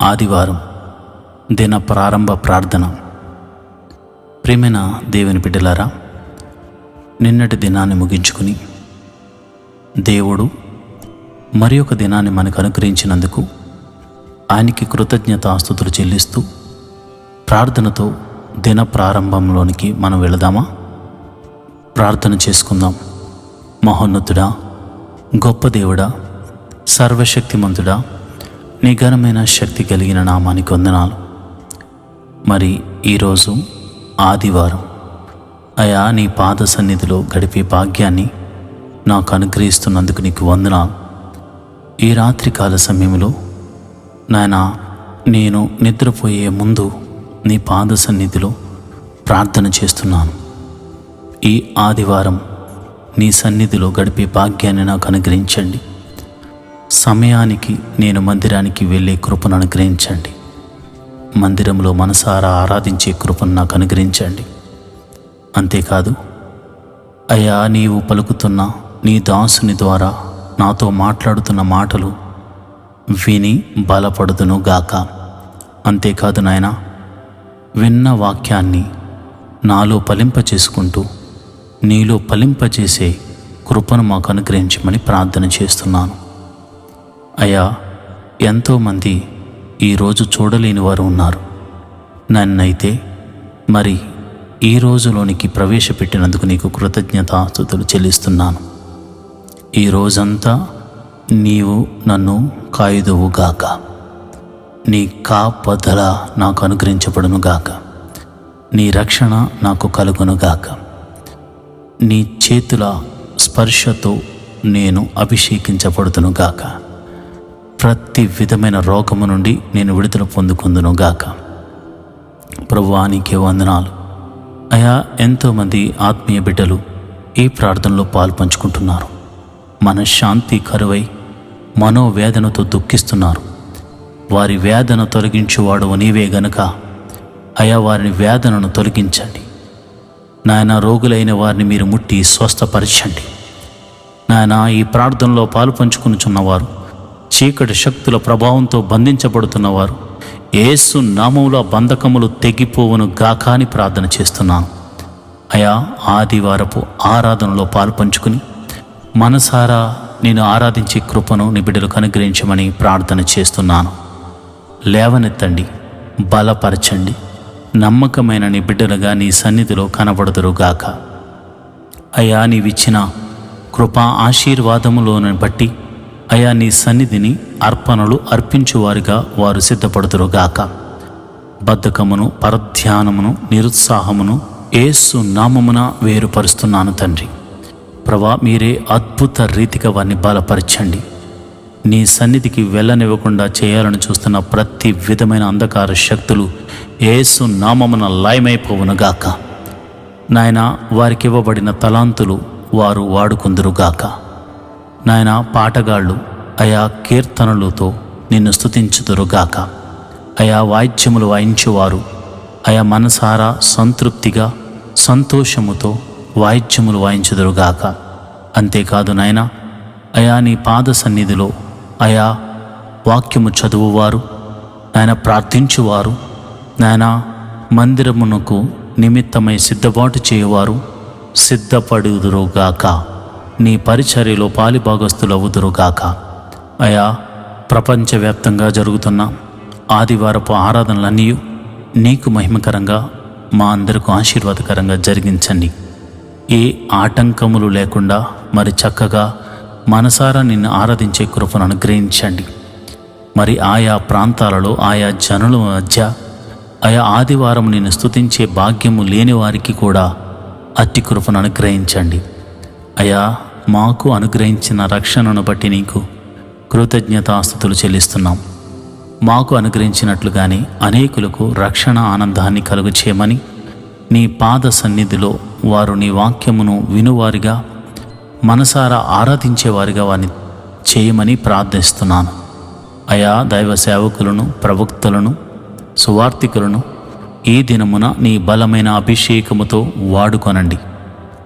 ఆదివారం దిన ప్రారంభ ప్రార్థన. ప్రియమైన దేవుని బిడ్డలారా, నిన్నటి దినాన్ని ముగించుకుని దేవుడు మరి ఒక దినాన్ని మనకు అనుగ్రహించినందుకు ఆయనకి కృతజ్ఞతాస్తుతులు చెల్లిస్తూ ప్రార్థనతో దిన ప్రారంభంలోనికి మనం వెళదామా? ప్రార్థన చేసుకుందాం. మహోన్నతుడా, గొప్ప దేవుడా, సర్వశక్తిమంతుడా, నీ ఘనమైన శక్తి కలిగిన నామానికి వందనాలు. మరి ఈరోజు ఆదివారం అయా, నీ పాద సన్నిధిలో గడిపే భాగ్యాన్ని నాకు అనుగ్రహిస్తున్నందుకు నీకు వందనాలు. ఈ రాత్రికాల సమయంలో నాయనా, నేను నిద్రపోయే ముందు నీ పాద సన్నిధిలో ప్రార్థన చేస్తున్నాను. ఈ ఆదివారం నీ సన్నిధిలో గడిపే భాగ్యాన్ని నాకు అనుగ్రహించండి. సమయానికి నేను మందిరానికి వెళ్ళే కృపను అనుగ్రహించండి. మందిరంలో మనసారా ఆరాధించే కృపను నాకు అనుగ్రహించండి. అంతేకాదు అయ్యా, నీవు పలుకుతున్న నీ దాసుని ద్వారా నాతో మాట్లాడుతున్న మాటలు విని బలపడుదును గాక. అంతేకాదు నాయనా, విన్న వాక్యాన్ని నాలో ఫలింపచేసుకుంటూ నీలో ఫలింపచేసే కృపను మాకు అనుగ్రహించమని ప్రార్థన చేస్తున్నాను. అయ్యా, ఎంతోమంది ఈరోజు చూడలేని వారు ఉన్నారు. నన్నైతే మరి ఈ రోజులోనికి ప్రవేశపెట్టినందుకు నీకు కృతజ్ఞతాస్తుతులు చెల్లిస్తున్నాను. ఈ రోజంతా నీవు నన్ను కాయుదువుగాక. నీ కాపదల నాకు అనుగ్రహించబడునుగాక. నీ రక్షణ నాకు కలుగునుగాక. నీ చేతుల స్పర్శతో నేను అభిషేకించబడుతునుగాక. ప్రతి విధమైన రోగము నుండి నేను విడుదల పొందుకుందునుగాక. ప్రభువా, నీకే వందనాలు. అయా, ఎంతోమంది ఆత్మీయ బిడ్డలు ఈ ప్రార్థనలో పాలు పంచుకుంటున్నారు. మనశ్శాంతి కరువై మనోవేదనతో దుఃఖిస్తున్నారు. వారి వేదన తొలగించువాడు నీవే గనుక అయా, వారిని వేదనను తొలగించండి. నాయన, రోగులైన వారిని మీరు ముట్టి స్వస్థపరచండి. నాయన, ఈ ప్రార్థనలో పాలు పంచుకునిచున్నవారు, చీకటి శక్తుల ప్రభావంతో బంధించబడుతున్నవారు, యేసు నామములో బంధకములు తెగిపోవును గాక అని ప్రార్థన చేస్తున్నాను. అయా, ఆదివారపు ఆరాధనలో పాలు పంచుకుని మనసారా నేను ఆరాధించే కృపను నీ బిడ్డలకు అనుగ్రహించమని ప్రార్థన చేస్తున్నాను. లేవనెత్తండి, బలపరచండి. నమ్మకమైన నీ బిడ్డలుగా నీ సన్నిధిలో కనబడుదురుగాక. అయా, నీవిచ్చిన కృపా ఆశీర్వాదములను బట్టి అయా, నీ సన్నిధిని అర్పణలు అర్పించువారిగా వారు సిద్ధపడుదురుగాక. బద్ధకమును, పరధ్యానమును, నిరుత్సాహమును యేసు నామమున వేరుపరుస్తున్నాను తండ్రి. ప్రభా, మీరే అద్భుత రీతిగా వారిని బలపరచండి. నీ సన్నిధికి వెళ్ళనివ్వకుండా చేయాలని చూస్తున్న ప్రతి విధమైన అంధకార శక్తులు యేసు నామమున లయమైపోవునుగాక. నాయన, వారికి ఇవ్వబడిన తలాంతులు వారు వాడుకుందురుగాక. నాయన, పాటగాళ్ళు అయా కీర్తనలతో నిన్ను స్తుతించుదురుగాక. అయా, వాయిద్యములు వాయించువారు అయా మనసారా సంతృప్తిగా సంతోషముతో వాయిద్యములు వాయించుదురుగాక. అంతేకాదు నాయన, అయా నీ పాద సన్నిధిలో అయా వాక్యము చదువువారు, నాయన ప్రార్థించువారు, నాయన మందిరమునకు నిమిత్తమై సిద్ధపాటు చేయువారు సిద్ధపడుదురుగాక. నీ పరిచర్యలో పాలిభాగస్తులవుదురుగాక. అయా, ప్రపంచవ్యాప్తంగా జరుగుతున్న ఆదివారపు ఆరాధనలన్నీ నీకు మహిమకరంగా, మా అందరికీ ఆశీర్వాదకరంగా జరిగించండి. ఏ ఆటంకములు లేకుండా మరి చక్కగా మనసారా నిన్ను ఆరాధించే కృపను అనుగ్రహించండి. మరి ఆయా ప్రాంతాలలో ఆయా జనుల మధ్య ఆయా ఆదివారం నిన్ను స్తుతించే భాగ్యము లేని వారికి కూడా అట్టి కృపను అనుగ్రహించండి. అయా, మాకు అనుగ్రహించిన రక్షణను బట్టి నీకు కృతజ్ఞతాస్తుతులు చెల్లిస్తున్నాం. మాకు అనుగ్రహించినట్లుగానే అనేకులకు రక్షణ ఆనందాన్ని కలుగు చేయమని నీ పాద సన్నిధిలో వారు నీ వాక్యమును వినువారిగా, మనసారా ఆరాధించేవారిగా వారిని చేయమని ప్రార్థిస్తున్నాను. అయా, దైవ సేవకులను, ప్రవక్తలను, సువార్తికులను ఈ దినమున నీ బలమైన అభిషేకముతో వాడుకొనండి.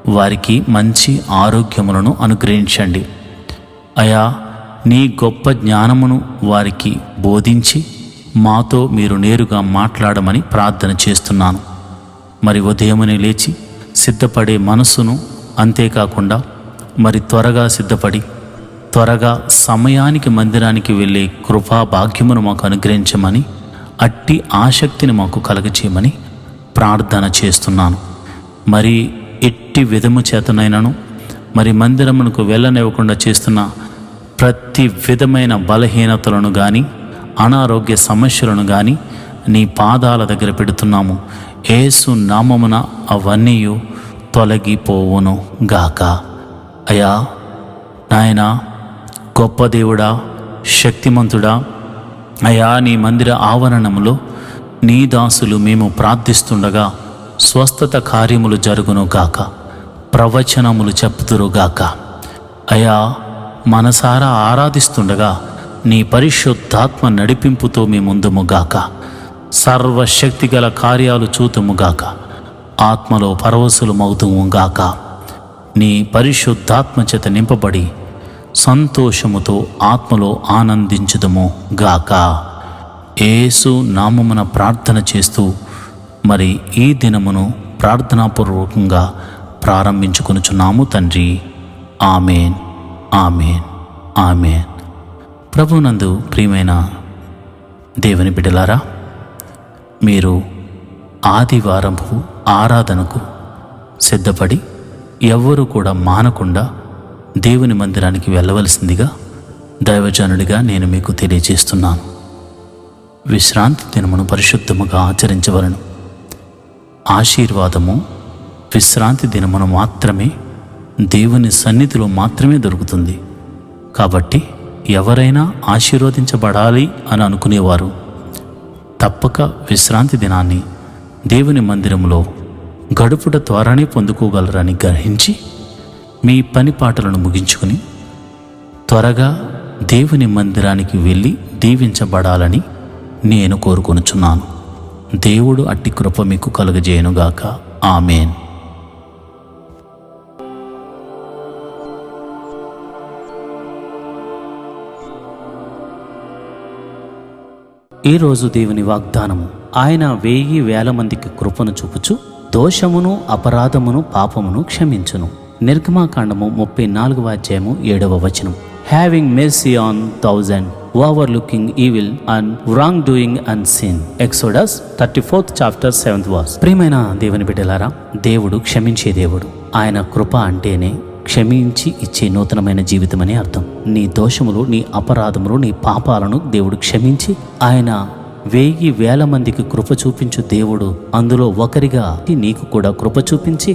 వారికి మంచి ఆరోగ్యములను అనుగ్రహించండి. అయా, నీ గొప్ప జ్ఞానమును వారికి బోధించి మాతో మీరు నేరుగా మాట్లాడమని ప్రార్థన చేస్తున్నాను. మరి ఉదయమునే లేచి సిద్ధపడే మనసును, అంతేకాకుండా మరి త్వరగా సిద్ధపడి త్వరగా సమయానికి మందిరానికి వెళ్ళే కృపా భాగ్యమును మాకు అనుగ్రహించమని, అట్టి ఆసక్తిని మాకు కలగచేయమని ప్రార్థన చేస్తున్నాను. మరి ఎట్టి విధము చేతనైనను మరి మందిరమునకు వెళ్ళనివ్వకుండా చేస్తున్న ప్రతి విధమైన బలహీనతలను కానీ అనారోగ్య సమస్యలను కానీ నీ పాదాల దగ్గర పెడుతున్నాము. యేసు నామమున అవన్నీ తొలగిపోవును గాక. అయ్యా నాయనా, గొప్ప దేవుడా, శక్తిమంతుడా, అయ్యా నీ మందిర ఆవరణములో నీ దాసులు మేము ప్రార్థిస్తుండగా స్వస్థత కార్యములు జరుగును గాక, ప్రవచనములు చెప్పుదురుగాక. అయ్యా మనసారా ఆరాధిస్తుండగా నీ పరిశుద్ధాత్మ నడిపింపుతో మీ ముందుముగాక, సర్వశక్తిగల కార్యాలు చూతుముగాక, ఆత్మలో పరవశులమవుతుముగాక. నీ పరిశుద్ధాత్మ చేత నింపబడి సంతోషముతో ఆత్మలో ఆనందించుదము గాక. యేసు నామమున ప్రార్థన చేస్తూ మరి ఈ దినమును ప్రార్థనాపూర్వకంగా ప్రారంభించుకొనుచున్నాము తండ్రి. Amen, amen, amen. ప్రభునందు ప్రియమైన దేవుని బిడ్డలారా, మీరు ఆదివారము ఆరాధనకు సిద్ధపడి ఎవ్వరూ కూడా మానకుండా దేవుని మందిరానికి వెళ్ళవలసిందిగా దైవజనుడిగా నేను మీకు తెలియజేస్తున్నాను. విశ్రాంతి దినమును పరిశుద్ధముగా ఆచరించవలను. ఆశీర్వాదము విశ్రాంతి దినమును మాత్రమే, దేవుని సన్నిధిలో మాత్రమే దొరుకుతుంది. కాబట్టి ఎవరైనా ఆశీర్వదించబడాలి అని అనుకునేవారు తప్పక విశ్రాంతి దినాన్ని దేవుని మందిరంలో గడుపుట ద్వారానే పొందుకోగలరని గ్రహించి మీ పని పాటలను ముగించుకుని త్వరగా దేవుని మందిరానికి వెళ్ళి దీవించబడాలని నేను కోరుకొనుచున్నాను. దేవుడు అట్టి కృప మీకు కలుగజేయునుగాక. ఆమెన్. ఈరోజు దేవుని వాగ్దానము, ఆయన 1000 మందికి కృపను చూపుచు దోషమును, అపరాధమును, పాపమును క్షమించును. నిర్గమాకాండము 34వ అధ్యాయము 7వ వచనం. Having mercy on 1000, overlooking evil and wrongdoing and sin. Exodus 34th chapter 7th verse. ప్రియమైన దేవుని బిడ్డలారా, దేవుడు క్షమించే దేవుడు. ఆయన కృప అంటేనే క్షమించి ఇచ్చే నూతనమైన జీవితం అని అర్థం. నీ దోషములు, నీ అపరాధములు, నీ పాపాలను దేవుడు క్షమించి ఆయన 1000 మందికి కృప చూపించు దేవుడు. అందులో ఒకరిగా నీకు కూడా కృప చూపించి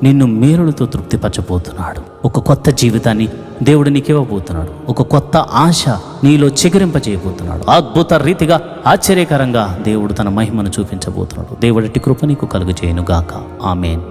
నిన్ను మేలులతో తృప్తిపరచబోతున్నాడు. ఒక కొత్త జీవితాన్ని దేవుడు నీకివ్వబోతున్నాడు. ఒక కొత్త ఆశ నీలో చిగురింపజేయబోతున్నాడు. అద్భుత రీతిగా, ఆశ్చర్యకరంగా దేవుడు తన మహిమను చూపించబోతున్నాడు. దేవుడి కృప నీకు కలుగజేయునుగాక. ఆమెన్.